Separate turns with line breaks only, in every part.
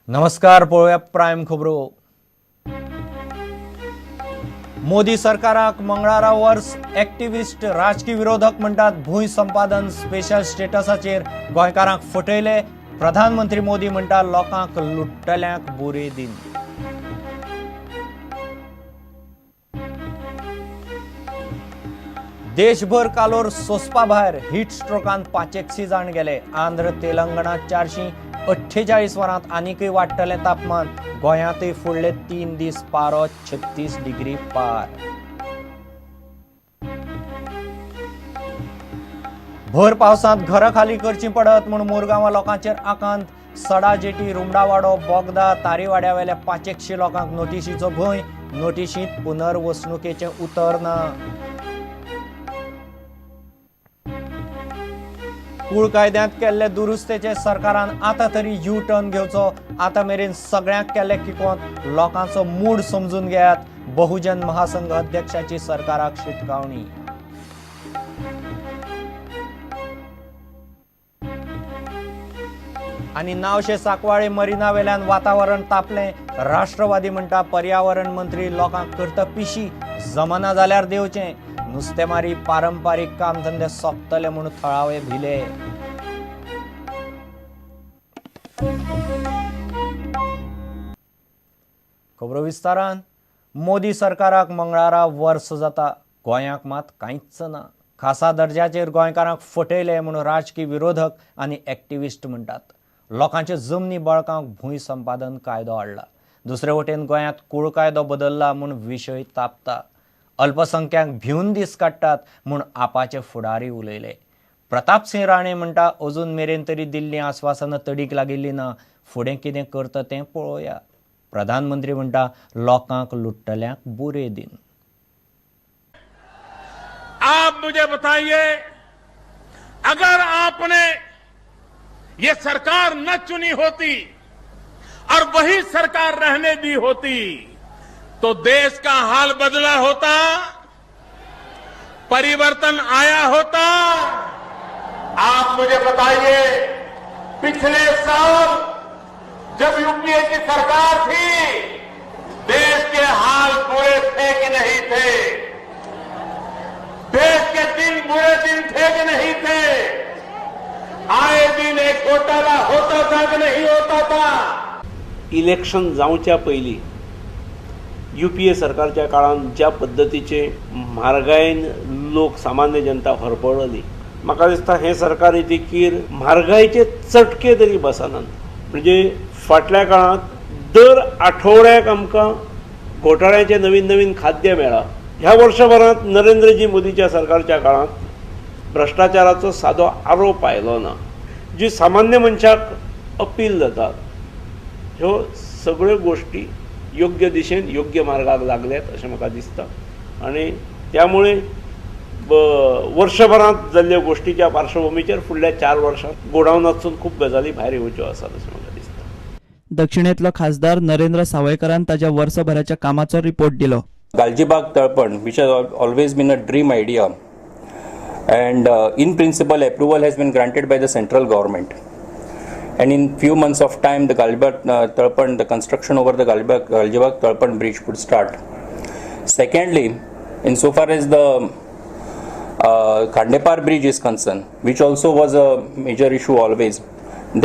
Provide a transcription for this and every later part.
नमस्कार, पळोवया प्रायम खबरो. मोदी सरकाराक मंगळारा वर्स एक्टिविस्ट राजकीय विरोधक म्हणटात भूंय संपादन स्पेशल स्टेटसाचेर गोंयकारांक फटयले. प्रधानमंत्री मोदी म्हणटा लोकांक लुट्टल्यांक बुरे दिन. देशभर कालोर सोंसपा भायर हीट स्ट्रोकान 500 जाण गेले. आंध्र तेलंगणा 448 वरांत आनीकय वाडटले तापमान. गोंयांतय फुडले 3 दीस पारो 36 डिग्री पार. भर पावसांत घरां खाली करची पडत म्हूण मोरगांवां लोकांचेर आकांत. सडा जेटी, रुमडावाडो, बोगदा, तारीवाड्यावेल्या 500 लोकांक नोटीशीचो भंय. नोटीशींत पुनर्वसणुकेचें उतर ना. कूळ कायद्यांत केल्ले दुरुस्तेचे सरकारान आतां तरी यू टर्न घेवचो. आतां मेरेन सगळ्यांक केले किकोंत लोकांचो मूड समजून घेयात. बहुजन महासंघ अध्यक्षाची सरकाराक शिटकावणी. आनी नावशे सांकवाळे मरिना वेल्यान वातावरण तापलें. राष्ट्रवादी म्हणटा पर्यावरण मंत्री लोकांक करता पिशी. जमना जाल्यार देंवचें. नुस्तेमारी पारंपारीक कामधंदे सोंपतले म्हूण थळावे भिले. खबरो विस्तारान. मोदी सरकाराक मंगळारा वर्स जाता. गोंयांक मात कांयच ना. खासा दर्ज्याचेर गोंयकारांक फटयले म्हूण राजकीय विरोधक आनी एक्टिविस्ट म्हणटात. लोकांचे जमनी बळकावंक भूंय संपादन कायदो हाडला. दुसरे वटेन गोंयांत कूळ कायदो बदल्ला म्हूण विशय तापता. अल्पसंख्यांक भिवन दीस काडटात म्हूण आपाचे फुडारी उलयले. प्रताप सिंह राणे म्हणटा अजून मेरेन तरी दिल्ली आश्वासनां तडीक लागिल्ली ना. फुडें कितें करता तें पळोवया. प्रधानमंत्री म्हणटा लोकांक लुट्टल्यांक बुरे दिन.
आप मुझे बताइए, अगर आपने ये सरकार न चुनी होती और वही सरकार रहने दी होती तो देश का हाल बदला होता, परिवर्तन आया होता. आप मुझे बताइए, पिछले साल जब यूपीए की सरकार थी, देश के हाल बुरे थे कि नहीं थे? देश के दिन बुरे दिन थे कि नहीं थे? आए दिन एक घोटाला होता था कि नहीं होता था?
इलेक्शन जावच्या पयलीं यूपीए सरकारच्या काळात ज्या पद्धतीचे म्हारगायेन लोक सामान्य जनता हरपळली, म्हाका दिसता हे सरकार येतकीर म्हारगायेचे चटके तरी बसनात. म्हणजे फाटल्या काळात दर आठवड्याक आमकां घोटाळ्याचे नवीन नवीन खाद्य मेळ्ळा. ह्या वर्षभरात नरेंद्रजी मोदीच्या सरकारच्या काळात भ्रष्टाचाराचो सादो आरोप आयलो ना. जी सामान्य मनशाक अपील जातात ह्यो सगळ्यो गोष्टी योग्य दिशेन योग्य मार्गाक लागल्यात अशें म्हाका दिसता. आणि त्यामुळे वर्षभरात जाल्ल्या गोष्टीच्या पार्श्वभूमीचेर फुडल्या 4 वर्षांत गोडावनांतसून खूब गजाली भायर येवच्यो आसात अशें म्हाका दिसता.
दक्षिणेतलो खासदार नरेंद्र सावयकरान ताच्या वर्सभराच्या कामाचो रिपोर्ट दिलो.
Galgibag Tarpan, which has always been a dream idea, and in principle approval has been granted by the central government, and in few months of time the Galgibag Tarpan, the construction over the Galgibag Tarpan bridge would start. Secondly, insofar as the Khandepar bridge is concerned, which also was a major issue always,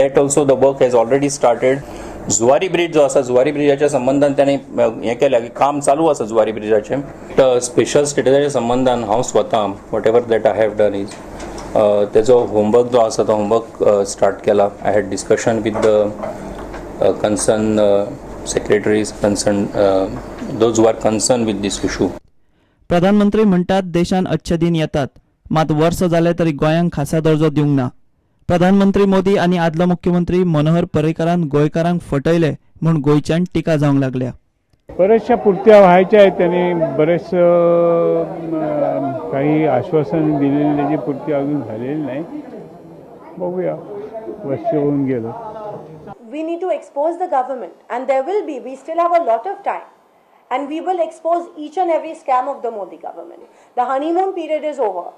that also the work has already started. Zuari bridge जो आसा, जुवारी ब्रिजाच्या संबंधान त्याने हे केल्या की काम चालू आसा Zuari ब्रिजाचे. Special स्टेटसाच्या संबंधान हांव स्वता whatever that I have done is तेजो होमवर्क जो आसा तो होमवर्क स्टार्ट केला. I had discussion with the concern secretaries, concern those who are concern with these issue.
प्रधानमंत्री म्हणटात देशान अच्छे दिन येतात, मात वर्स जाले तरी गोंयांक खासा दर्जो दिवंक ना. प्रधानमंत्री मोदी आनी आदलो मुख्यमंत्री मनोहर पर्रीकारान गोंयकारांक फटयले म्हूण गोंयच्यान टिका जावंक लागल्या.
बऱ्याचशा पूर्त्या व्हायच्या आहेत. त्यांनी बरेच काही आश्वासन दिलेली त्याची पूर्ती अजून झालेली नाही. बघूया, वर्ष होऊन गेलं.
We need to expose the government, and there will be. We still have a lot of time, and we will expose each and every scam of the Modi government. The honeymoon period is over.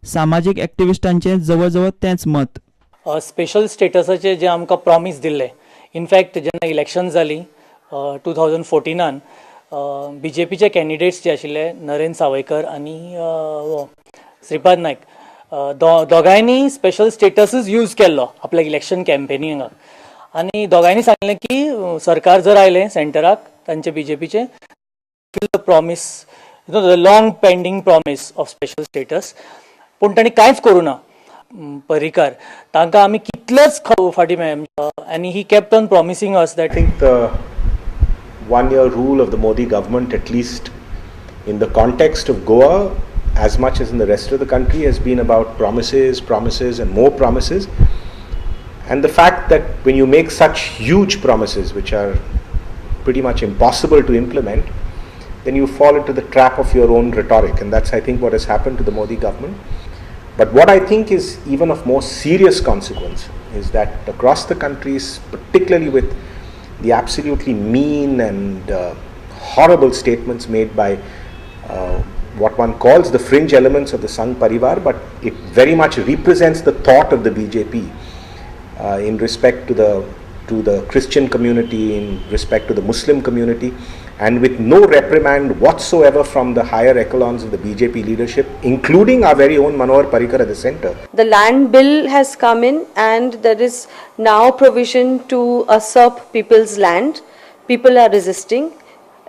सामाजिक एक्टिविस्टांचे जवळ जवळ तेच मत.
Special स्टेटसाचे जे आमकां promise दिल्ले in fact जेन्ना election जाली 2014 BJPचे कॅन्डिडेट्स जे आशिल्ले नरेंद्र सावयकर आनी श्रीपाद नायक दोगांयनी स्पेशल स्टेटसच यूज केल्लो आपल्या इलेक्शन कॅम्पेनिंगाक आनी दोगांयनी सांगलें की सरकार जर आयलें सेंटराक तांचे BJPचे promise the long pending promise of special status पूण तांणी कांयच करूं ना पर्रीकार तांकां आमी कितलेच फाटी आनी ही kept on promising us that
I think the one-year rule of the Modi government, at least in the context of Goa, as much as in the rest of the country, has been about promises, promises and more promises. And the fact that when you make such huge promises, which are pretty much impossible to implement, then you fall into the trap of your own rhetoric. And that's, I think, what has happened to the Modi government. But what I think is even of more serious consequence is that across the countries, particularly with the absolutely mean and horrible statements made by what one calls the fringe elements of the Sangh Parivar, but it very much represents the thought of the BJP in respect to the Christian community, in respect to the Muslim community, and with no reprimand whatsoever from the higher echelons of the BJP leadership, including our very own Manohar Parrikar at the center.
The land bill has come in and there is now provision to usurp people's land. People are resisting.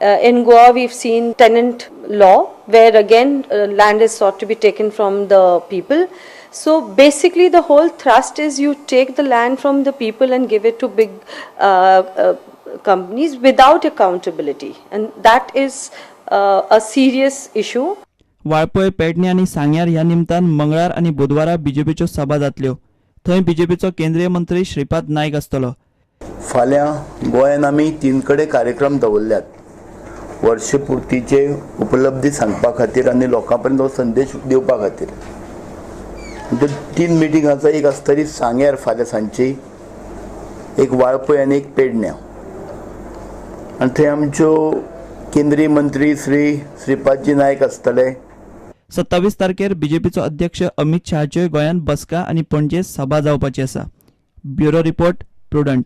In Goa we've seen tenant law where again land is sought to be taken from the people. So basically the whole thrust is you take the land from the people and give it to big companies without accountability, and that is a serious issue.
Valpoi Pernem आनी सांग्यार ह्या निमतान मंगळार आनी बुधवारा BJPच्यो सभा जातल्यो. थंय BJPचो केंद्रीय मंत्री श्रीपाद नायक आसतलो.
फाल्यां गोंयान आमी 3 कडेन कार्यक्रम दवरल्यात. वर्षपुर्तीचे उपलब्धी सांगपा खातीर आनी लोकां पर्यंत हो संदेश दिवपा खातीर. 3 मिटिंगांचो एक आसतली सांग्यार फाल्यां सांजची, एक वाळपय आनी एक पेडण्यां. आनी थंय आमच्यो केंद्रीय मंत्री श्रीपादजी नायक आसतले.
27 तारखेर BJPचो अध्यक्ष अमित शहाच्योय गोंयान बसका आनी पणजेंत सभा जावपाची आसा. Bureau report Prudent.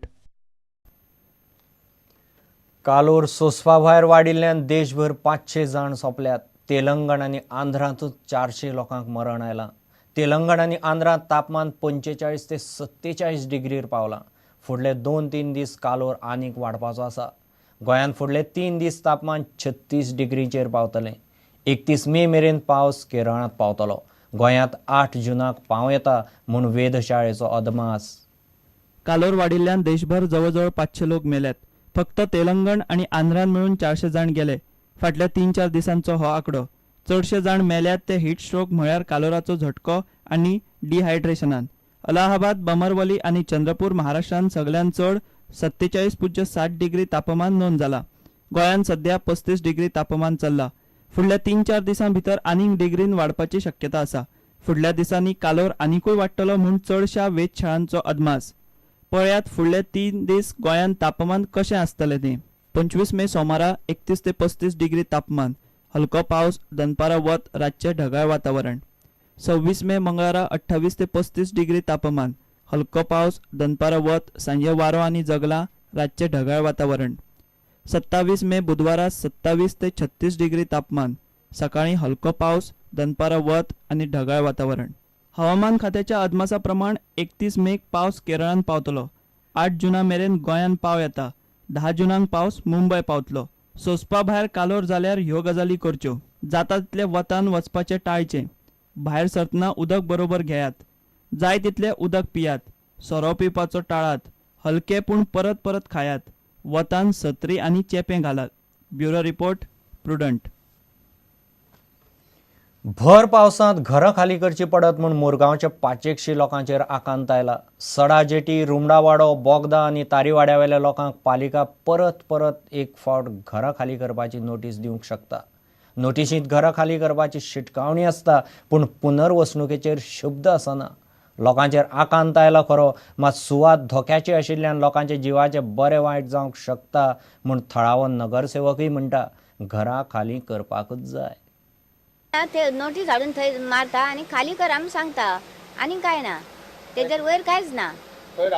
कालोर सोंसपा भायर वाडिल्ल्यान देशभर 500 जाण सोंपल्यात. तेलंगण आनी आंध्रांतूच 400 लोकांक मरण आयलां. तेलंगण आनी आंध्रांत तापमान 45 ते 47 डिग्रीर पावलां. फुडले 2-3 दीस कालोर आनीक वाडपाचो आसा. गोंयांत फुडले 3 दीस तापमान 36 डिग्रीचेर पावतलें. 31 मे मेरेन पावस केरळांत पावतलो. गोंयांत 8 जुनाक पावस येता म्हूण वेधशाळेचो अदमास.
कालोर वाडिल्ल्यान देशभर जवळजवळ 500 लोक मेल्यात. फक्त तेलंगण आनी आंध्रान मेळून 400 जाण गेले. फाटल्या 3-4 दिसांचो हो आंकडो. चडशे जाण मेल्यात ते हीट स्ट्रोक म्हळ्यार कालोराचो झटको आनी डिहायड्रेशनान. अलाहाबाद, बमरवली आनी चंद्रपूर महाराष्ट्रांत सगळ्यात चड 47.7 डिग्री तापमान नोंद जाला. गोंयांत सध्या 35 डिग्री तापमान चल्ला. फुडल्या 3-4 दिसां भितर आनीक डिग्रीन वाडपाची शक्यता आसा. फुडल्या दिसांनी कालोर आनीकूय वाडटलो म्हूण चडशा वेधशाळांचो अदमास. पळयात फुडले 3 दीस गोंयांत तापमान कशें आसतलें तें. 25 मे सोमारा 31 ते 35 डिग्री तापमान. हलको पावस, दनपारा वत, रातचे ढगाळ वातावरण. 26 मे मंगळारा 28 ते 35 डिग्री तापमान. हलको पावस, दनपारा वत, सांजे वारो आनी जगला, रातचे ढगाळ वातावरण. 27 मे बुधवारा 27 ते 36 डिग्री तापमान. सकाळी हलको पावस, दनपारा वत आनी ढगाळ वातावरण. हवामान खात्याच्या अदमासा प्रमाण 31 मेक पावस केरळांत पावतलो. 8 जुना मेरेन गोंयांत पाव येता. 10 जुनाक पावस मुंबय पावतलो. सोंसपा भायर कालोर जाल्यार ह्यो गजाली करच्यो. जाता तितले वतान वचपाचें टाळचें. भायर सरतना उदक बरोबर घेयात. जाय तितलें उदक पियात. सोरो पिवपाचो टाळात. हलके पूण परत परत खायात. वतान सत्री आनी चेपें घालात. Bureau report prudent.
भर पावसांत घरां खाली करची पडत म्हूण मुरगांवच्या 500 लोकांचेर आकांत आयला. सडा जेटी, रुमडावाडो, बोगदा आनी तारीवाड्या वेल्या लोकांक पालिका परत परत एक फावट घरां खाली करपाची नोटीस दिवंक शकता. नोटिशींत घरां खाली करपाची शिटकावणी आसता पूण पुनर्वसणुकेचेर शब्द आसना. लोकांचेर आकांत आयला खरो, मात सुवात धोक्याची आशिल्ल्यान लोकांच्या जिवाचे बरें वायट जावंक शकता म्हूण थळावो नगरसेवकूय म्हणटा. घरां खाली करपाकूच जाय.
ते नोटीस हाडून थंय मारता आनी खाली कर आमी सांगता. आनी काय ना, तेजेर वयर कांयच ना. खंय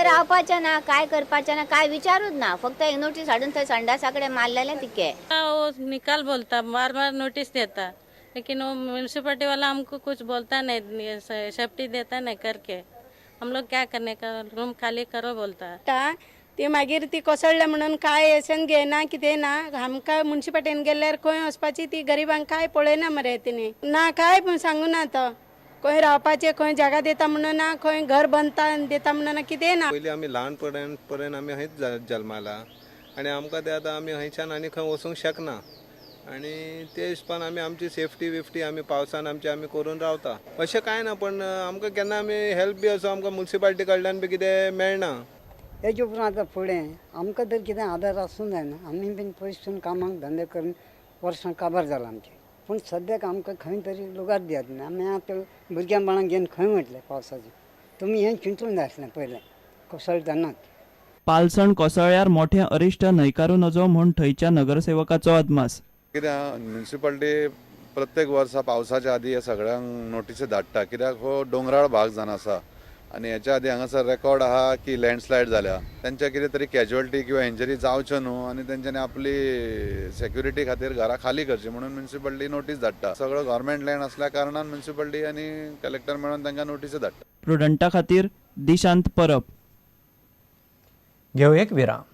रावपाचें ना काय करपाचें ना काय विचारूच ना फक्त एक नोटीस हाडून थंय संडासाकडे मारलेलें तिके
वो निकाल बोलता बार बार नोटिस देता लेकिन वो म्यूनसिपैलिटी वाला हमको कुछ बोलता नहीं सेफ्टी देता नहीं करके हम लोग क्या करने का रूम खाली करो बोलता
ती मागीर ती कोसळ्ळे म्हणून काय एसन घेना कितें ना आमकां म्युन्सिपाल्टीन गेल्यार खंय वचपाची ती गरिबांक काय पळयना मरे तिणी ना काय सांगू ना तो खंय रावपाचें खंय जागा दिता म्हणून ना खंय घर बांदता दिता म्हणून कितें ना
पयलीं आमी ल्हानपणांत आमी हंयच जल्माला आनी आमकां ते आतां आमी हंयच्यान आनी खंय वचूंक शकना आनी ते हिसपान आमी आमची सेफ्टी आमी पावसान आमी करून रावता अशें कांय ना पण आमकां केन्ना आमी हेल्प बी असो आमकां म्युन्सिपाल्टी कडल्यान बी कितें मेळना
हेजे उपरांत आतां फुडें आमकां तर कितें आदार आसूं जायना आमी बीन पयसून कामाक धंदे करून वर्सां काबार जाला आमचें पूण सद्याक आमकां खंय तरी लुगार दियात न्ही आमी आतां भुरग्यां बाळांक घेवन खंय वतले पावसाचें तुमी हें चिंतून जाय आसलें पयलें कोसळटनाच
पालसण कोसळ्यार मोठें अरिश्ट न्हयकारू नजो म्हूण थंयच्या नगरसेवकाचो अदमास.
कित्याक म्युन्सिपाल्टी प्रत्येक वर्सा पावसाच्या आदी हे सगळ्यांक नोटीसी धाडटा कित्याक हो दोंगराळ भाग जावन आसा आनी हेच्या आदी हांगासर रेकॉर्ड आहा की लँडस्लायड जाल्या तेंच्या कितें तरी कॅज्युअलिटी किंवा इंजरी जावच्यो न्हू आनी तेंच्यांनी आपली सेक्युरिटी खातीर घरां खाली करची म्हणून म्युन्सिपाल्टी नोटीस धाडटा. सगळो गव्हर्मेंट लँड असल्या कारणान म्युन्सिपाल्टी आनी कलेक्टर मेळून तांकां नोटीसी धाडटा.
प्रुडंटा खातीर दिशांत परब.
घेऊ एक विराम.